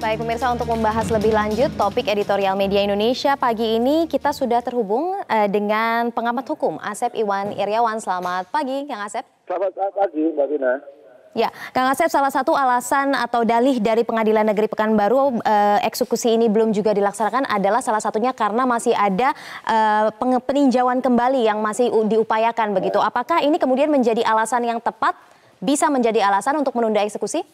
Baik pemirsa, untuk membahas lebih lanjut topik editorial media Indonesia pagi ini kita sudah terhubung dengan pengamat hukum Asep Iwan Iryawan. Selamat pagi Kang Asep. Selamat pagi Mbak Vina. Ya, Kang Asep, salah satu alasan atau dalih dari Pengadilan Negeri Pekanbaru eksekusi ini belum juga dilaksanakan adalah salah satunya karena masih ada peninjauan kembali yang masih diupayakan begitu. Apakah ini kemudian menjadi alasan yang tepat, bisa menjadi alasan untuk menunda eksekusi?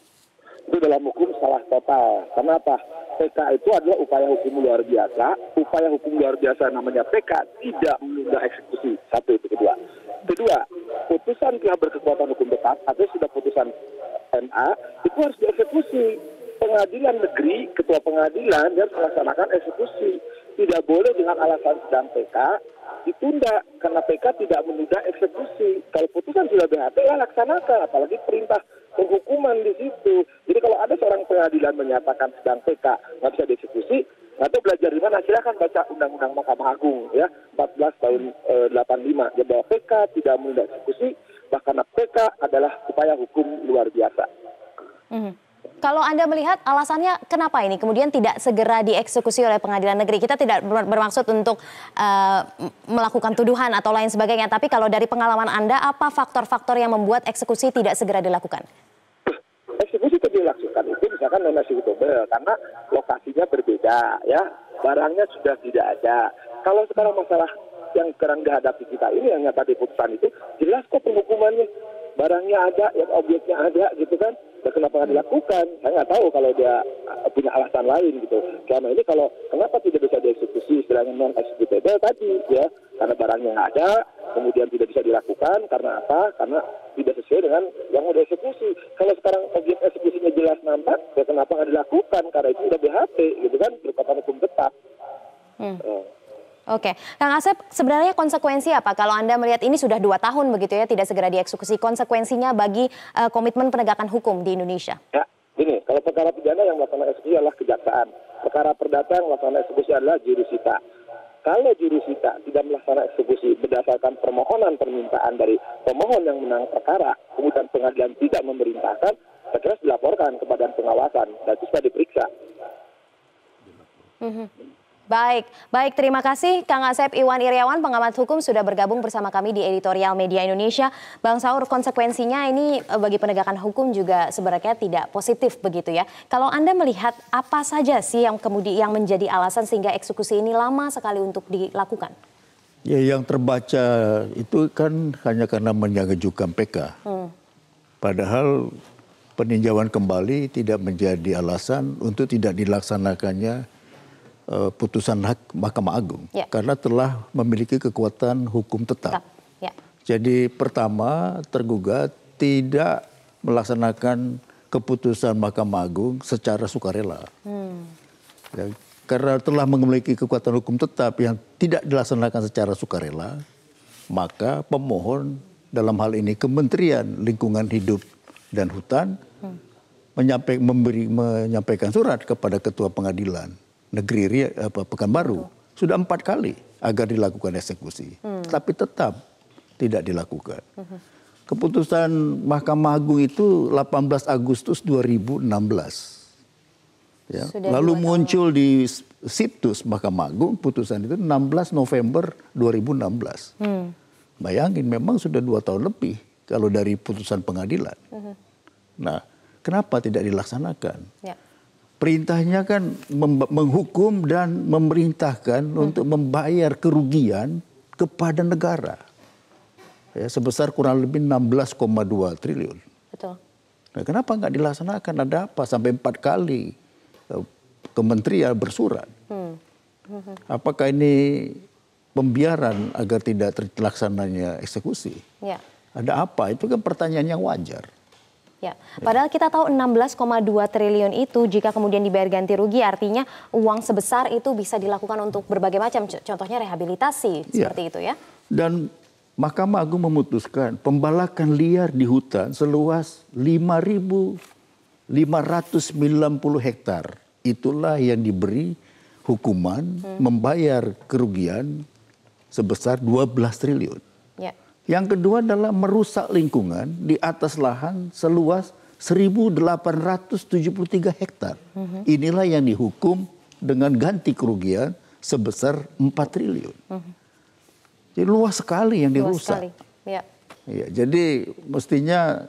Itu dalam hukum salah total. Kenapa? PK itu adalah upaya hukum luar biasa. Upaya hukum luar biasa namanya PK tidak menunda eksekusi. Satu itu kedua. Kedua, putusan pihak berkekuatan hukum tetap atau sudah putusan MA itu harus dieksekusi. Pengadilan negeri, ketua pengadilan dia harus melaksanakan eksekusi. Tidak boleh dengan alasan sedang PK ditunda karena PK tidak menunda eksekusi. Kalau putusan sudah BHT ya laksanakan, apalagi perintah penghukuman di situ. Jadi kalau ada seorang pengadilan menyatakan sedang PK nggak bisa dieksekusi, atau belajar di mana, silakan baca Undang-Undang Mahkamah Agung ya 14 tahun 85 ya, bahwa PK tidak menunda eksekusi, bahkan PK adalah upaya hukum luar biasa. Kalau Anda melihat alasannya kenapa ini kemudian tidak segera dieksekusi oleh pengadilan negeri? Kita tidak bermaksud untuk melakukan tuduhan atau lain sebagainya, tapi kalau dari pengalaman Anda, apa faktor-faktor yang membuat eksekusi tidak segera dilakukan? Eksekusi tidak dilakukan itu misalkan non-executable karena lokasinya berbeda ya, barangnya sudah tidak ada. Kalau sekarang masalah yang sekarang dihadapi kita ini yang nyata di putusan itu jelas kok penghukumannya, barangnya ada, yang objeknya ada gitu kan. Dan kenapa nggak dilakukan? Saya nggak tahu kalau dia punya alasan lain gitu. Selama ini kalau kenapa tidak bisa dieksekusi istilahnya non-executable tadi ya, karena barangnya nggak ada, kemudian tidak bisa dilakukan karena apa? Karena tidak sesuai dengan yang mau dieksekusi. Kalau sekarang objek eksekusinya jelas nampak, ya kenapa nggak dilakukan? Karena itu udah BHT gitu kan, berkekuatan hukum tetap. Oke, Kang Asep, sebenarnya konsekuensi apa kalau Anda melihat ini sudah 2 tahun begitu ya tidak segera dieksekusi, konsekuensinya bagi komitmen penegakan hukum di Indonesia? Ya, gini, kalau perkara pidana yang melakukan eksekusi adalah kejaksaan, perkara perdata yang melakukan eksekusi adalah jurusita. Kalau jurusita tidak melaksanakan eksekusi berdasarkan permohonan permintaan dari pemohon yang menang perkara, kemudian pengadilan tidak memerintahkan, saya kira dilaporkan ke badan pengawasan dan itu sudah diperiksa. Baik, terima kasih Kang Asep Iwan Iryawan, pengamat hukum sudah bergabung bersama kami di Editorial Media Indonesia. Bang Saur, konsekuensinya ini bagi penegakan hukum juga sebenarnya tidak positif begitu ya. Kalau Anda melihat apa saja sih yang kemudian yang menjadi alasan sehingga eksekusi ini lama sekali untuk dilakukan? Ya, yang terbaca itu kan hanya karena mengajukan PK. Padahal peninjauan kembali tidak menjadi alasan untuk tidak dilaksanakannya putusan Mahkamah Agung karena telah memiliki kekuatan hukum tetap. Jadi pertama, tergugat tidak melaksanakan keputusan Mahkamah Agung secara sukarela. Ya, karena telah memiliki kekuatan hukum tetap yang tidak dilaksanakan secara sukarela, maka pemohon dalam hal ini Kementerian Lingkungan Hidup dan Hutan menyampaikan surat kepada Ketua Pengadilan Negeri Pekanbaru sudah 4 kali agar dilakukan eksekusi, tapi tetap tidak dilakukan. Keputusan Mahkamah Agung itu 18 Agustus 2016. Ya. Lalu muncul di situs Mahkamah Agung putusan itu 16 November 2016. Bayangin memang sudah 2 tahun lebih kalau dari putusan pengadilan. Nah, kenapa tidak dilaksanakan? Perintahnya kan menghukum dan memerintahkan untuk membayar kerugian kepada negara ya, sebesar kurang lebih 16,2 triliun. Betul. Nah, kenapa nggak dilaksanakan? Ada apa sampai 4 kali kementerian bersurat? Apakah ini pembiaran agar tidak terlaksananya eksekusi? Ada apa? Itu kan pertanyaan yang wajar. Ya, padahal kita tahu 16,2 triliun itu jika kemudian dibayar ganti rugi artinya uang sebesar itu bisa dilakukan untuk berbagai macam, contohnya rehabilitasi seperti itu ya. Dan Mahkamah Agung memutuskan pembalakan liar di hutan seluas 5.590 hektar. Itulah yang diberi hukuman membayar kerugian sebesar 12 triliun. Yang kedua adalah merusak lingkungan di atas lahan seluas 1.873 hektar. Inilah yang dihukum dengan ganti kerugian sebesar 4 triliun. Jadi luas sekali yang dirusak. Ya. Ya, jadi mestinya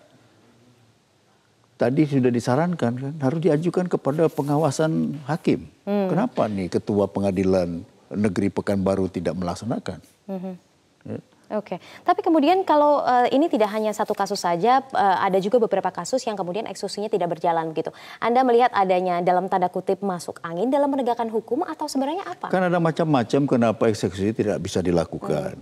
tadi sudah disarankan kan harus diajukan kepada pengawasan hakim. Kenapa nih Ketua Pengadilan Negeri Pekanbaru tidak melaksanakan? Ya. Oke, tapi kemudian kalau ini tidak hanya satu kasus saja, ada juga beberapa kasus yang kemudian eksekusinya tidak berjalan begitu. Anda melihat adanya dalam tanda kutip masuk angin dalam menegakkan hukum atau sebenarnya apa? Kan ada macam-macam kenapa eksekusi tidak bisa dilakukan.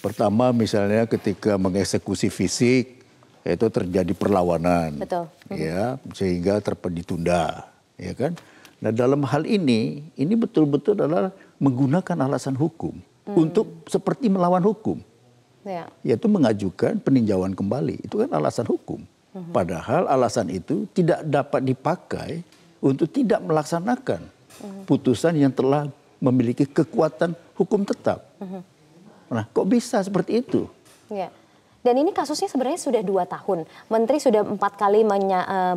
Pertama misalnya ketika mengeksekusi fisik itu terjadi perlawanan. Betul. Ya, sehingga ditunda, ya kan? Nah, dalam hal ini betul-betul adalah menggunakan alasan hukum untuk seperti melawan hukum. Ya. Yaitu mengajukan peninjauan kembali. Itu kan alasan hukum. Padahal alasan itu tidak dapat dipakai untuk tidak melaksanakan putusan yang telah memiliki kekuatan hukum tetap. Nah, kok bisa seperti itu? Ya. Dan ini kasusnya sebenarnya sudah 2 tahun. Menteri sudah 4 kali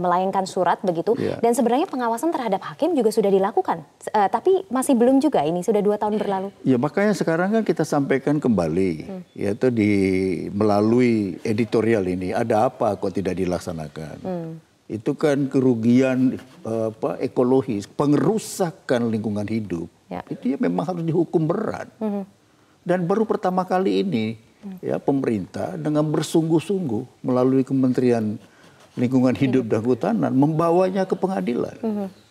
melayangkan surat begitu. Ya. Dan sebenarnya pengawasan terhadap hakim juga sudah dilakukan. Tapi masih belum juga, ini sudah 2 tahun berlalu. Ya makanya sekarang kan kita sampaikan kembali. Yaitu melalui editorial ini. Ada apa kok tidak dilaksanakan? Itu kan kerugian ekologis, pengerusakan lingkungan hidup. Ya. Itu ya memang harus dihukum berat. Dan baru pertama kali ini ya pemerintah dengan bersungguh-sungguh melalui Kementerian Lingkungan Hidup dan Kehutanan membawanya ke pengadilan.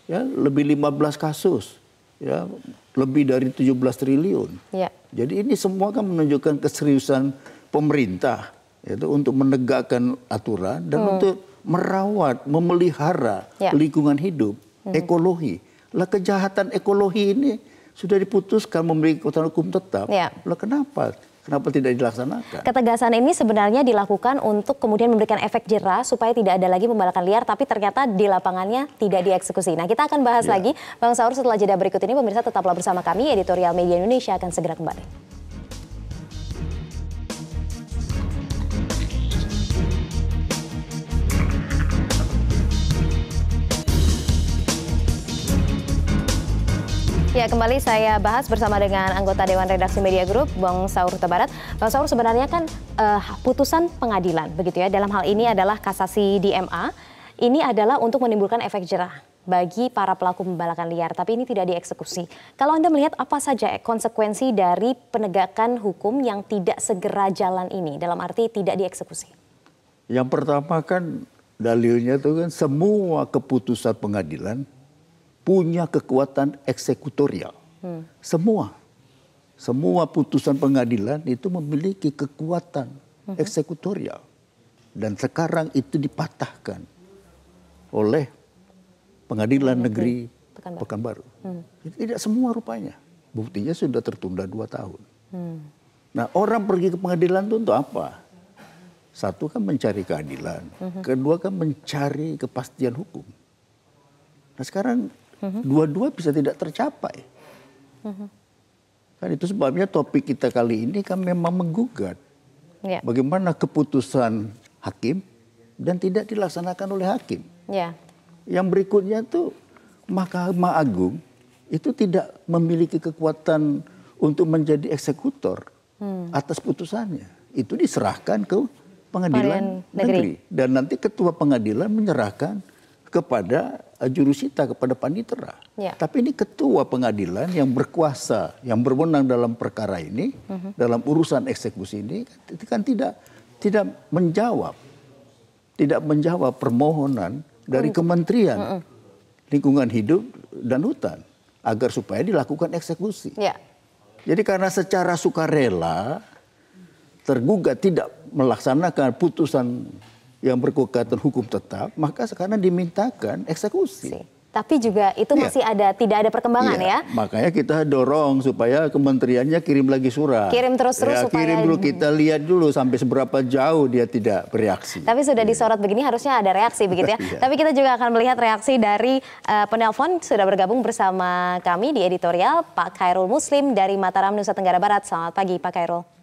Ya, lebih 15 kasus. Ya, lebih dari 17 triliun. Ya. Jadi ini semua kan menunjukkan keseriusan pemerintah yaitu untuk menegakkan aturan dan untuk merawat, memelihara lingkungan hidup, ekologi. Lah kejahatan ekologi ini sudah diputuskan memiliki kekuatan hukum tetap. Ya. Lah kenapa? Kenapa tidak dilaksanakan? Ketegasan ini sebenarnya dilakukan untuk kemudian memberikan efek jera supaya tidak ada lagi pembalakan liar, tapi ternyata di lapangannya tidak dieksekusi. Nah, kita akan bahas lagi, Bang Saur, setelah jeda berikut ini. Pemirsa tetaplah bersama kami, Editorial Media Indonesia akan segera kembali. Ya, kembali saya bahas bersama dengan anggota Dewan Redaksi Media Group, Bang Saur Huta Barat. Bang Saur, sebenarnya kan putusan pengadilan, begitu ya, dalam hal ini adalah kasasi di MA, ini adalah untuk menimbulkan efek jerah bagi para pelaku pembalakan liar, tapi ini tidak dieksekusi. Kalau Anda melihat apa saja konsekuensi dari penegakan hukum yang tidak segera jalan ini, dalam arti tidak dieksekusi? Yang pertama kan dalilnya itu kan semua keputusan pengadilan punya kekuatan eksekutorial. Semua putusan pengadilan itu memiliki kekuatan eksekutorial. Dan sekarang itu dipatahkan oleh Pengadilan Negeri Pekanbaru. Tidak semua rupanya. Buktinya sudah tertunda 2 tahun. Nah, orang pergi ke pengadilan itu untuk apa? Satu kan mencari keadilan. Kedua kan mencari kepastian hukum. Nah sekarang dua-dua bisa tidak tercapai. Kan itu sebabnya topik kita kali ini kan memang menggugat. Ya. Bagaimana keputusan hakim dan tidak dilaksanakan oleh hakim. Ya. Yang berikutnya tuh Mahkamah Agung itu tidak memiliki kekuatan untuk menjadi eksekutor atas putusannya. Itu diserahkan ke Pengadilan Negeri. Dan nanti ketua pengadilan menyerahkan kepada jurusita, kepada panitera. Ya. Tapi ini ketua pengadilan yang berkuasa, yang berwenang dalam perkara ini, dalam urusan eksekusi ini, kan tidak menjawab permohonan dari Kementerian Lingkungan Hidup dan Hutan agar supaya dilakukan eksekusi. Ya. Jadi karena secara sukarela tergugat tidak melaksanakan putusan yang berkekuatan hukum tetap, maka sekarang dimintakan eksekusi. Tapi juga itu masih tidak ada perkembangan ya. Makanya kita dorong supaya kementeriannya kirim lagi surat. Kirim terus-terus supaya... Kirim dulu, kita lihat dulu sampai seberapa jauh dia tidak bereaksi. Tapi sudah disorot begini harusnya ada reaksi begitu ya. Tapi kita juga akan melihat reaksi dari penelpon sudah bergabung bersama kami di editorial, Pak Khairul Muslim dari Mataram, Nusa Tenggara Barat. Selamat pagi Pak Khairul.